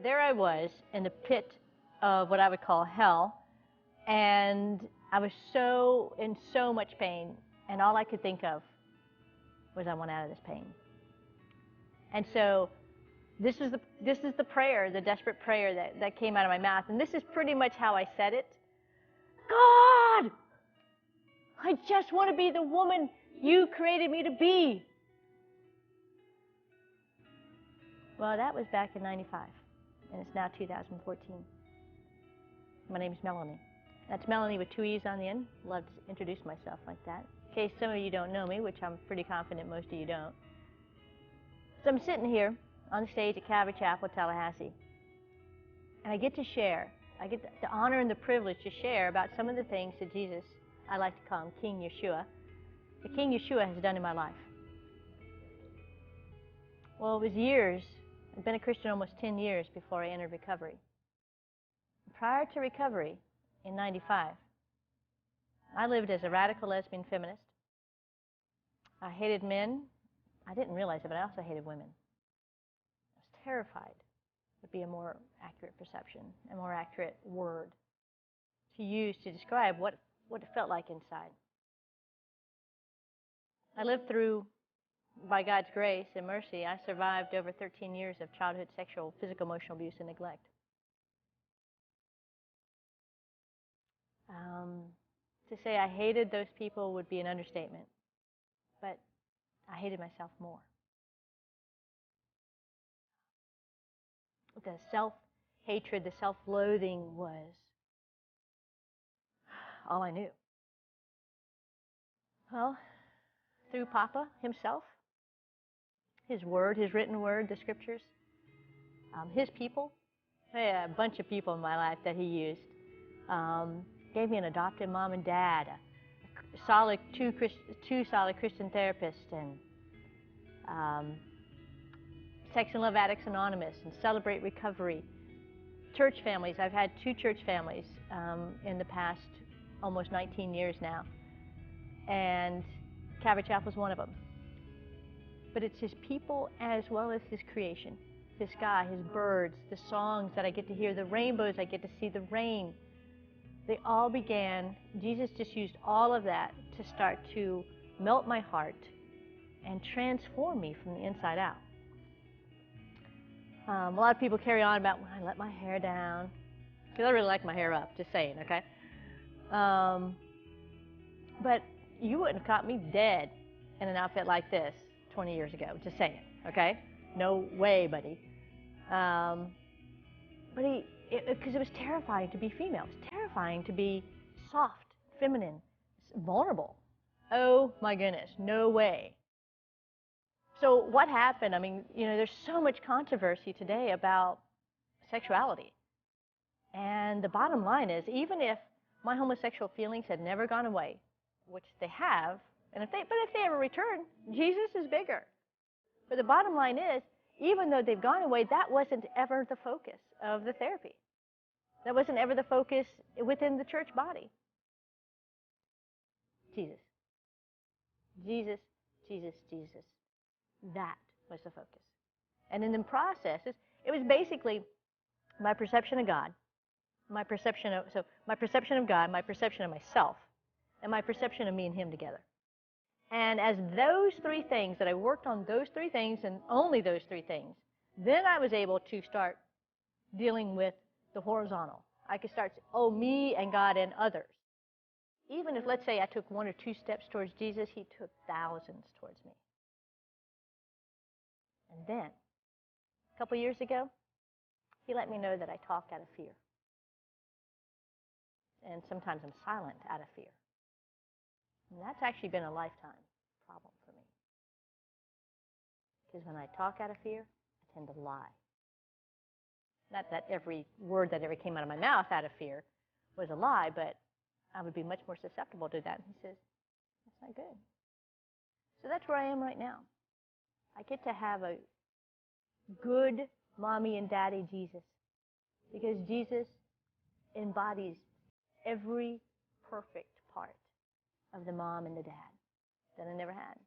there I was in the pit of what I would call hell, and I was in so much pain, and all I could think of was I want out of this pain. And so this is the prayer, the desperate prayer that came out of my mouth, and this is pretty much how I said it. God, I just want to be the woman you created me to be. Well, that was back in 95, and it's now 2014. My name is Melanee. That's Melanee with 2 E's on the end. Love to introduce myself like that. In case some of you don't know me, which I'm pretty confident most of you don't. So I'm sitting here on the stage at Calvary Chapel Tallahassee, and I get to share. I get the honor and the privilege to share about some of the things that Jesus, I like to call him King Yeshua, the King Yeshua has done in my life. Well, it was years. I've been a Christian almost 10 years before I entered recovery. Prior to recovery, in 95, I lived as a radical lesbian feminist. I hated men. I didn't realize it, but I also hated women. I was terrified, would be a more accurate perception, a more accurate word to use to describe what it felt like inside. I lived through, by God's grace and mercy, I survived over 13 years of childhood sexual, physical, emotional abuse and neglect. To say I hated those people would be an understatement, but I hated myself more. The self-hatred, the self-loathing was all I knew. Well, through Papa himself, his word, his written word, the scriptures, his people, a bunch of people in my life that he used, gave me an adopted mom and dad, two solid Christian therapists, and Sex and Love Addicts Anonymous, and Celebrate Recovery. Church families. I've had 2 church families in the past almost 19 years now, and Calvary Chapel is one of them. But it's his people as well as his creation, his sky, his birds, the songs that I get to hear, the rainbows I get to see, the rain. They all began, Jesus just used all of that to start to melt my heart and transform me from the inside out. A lot of people carry on about when I let my hair down, because I really like my hair up, just saying, okay? But you wouldn't have caught me dead in an outfit like this 20 years ago, just saying, okay? No way, buddy. Because it was terrifying to be female. It was terrifying to be soft, feminine, vulnerable. Oh my goodness, no way. So what happened? I mean, there's so much controversy today about sexuality. And the bottom line is, even if my homosexual feelings had never gone away, which they have, but if they ever return, Jesus is bigger. But the bottom line is, even though they've gone away, that wasn't ever the focus of the therapy. That wasn't ever the focus within the church body. Jesus. Jesus, Jesus, Jesus. That was the focus. And in the process, it was basically my perception of God, my perception of God, my perception of myself, and my perception of me and him together. And as those 3 things, that I worked on those 3 things and only those 3 things, then I was able to start dealing with the horizontal. I could start, me and God and others. Even if, let's say, I took 1 or 2 steps towards Jesus, he took thousands towards me. And then, a couple years ago, he let me know that I talked out of fear. And sometimes I'm silent out of fear. And that's actually been a lifetime problem for me. Because when I talk out of fear, I tend to lie. Not that every word that ever came out of my mouth out of fear was a lie, but I would be much more susceptible to that. And he says, that's not good. So that's where I am right now. I get to have a good mommy and daddy Jesus, because Jesus embodies every perfect part of the mom and the dad that I never had.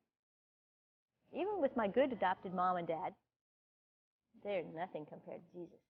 Even with my good adopted mom and dad, they're nothing compared to Jesus.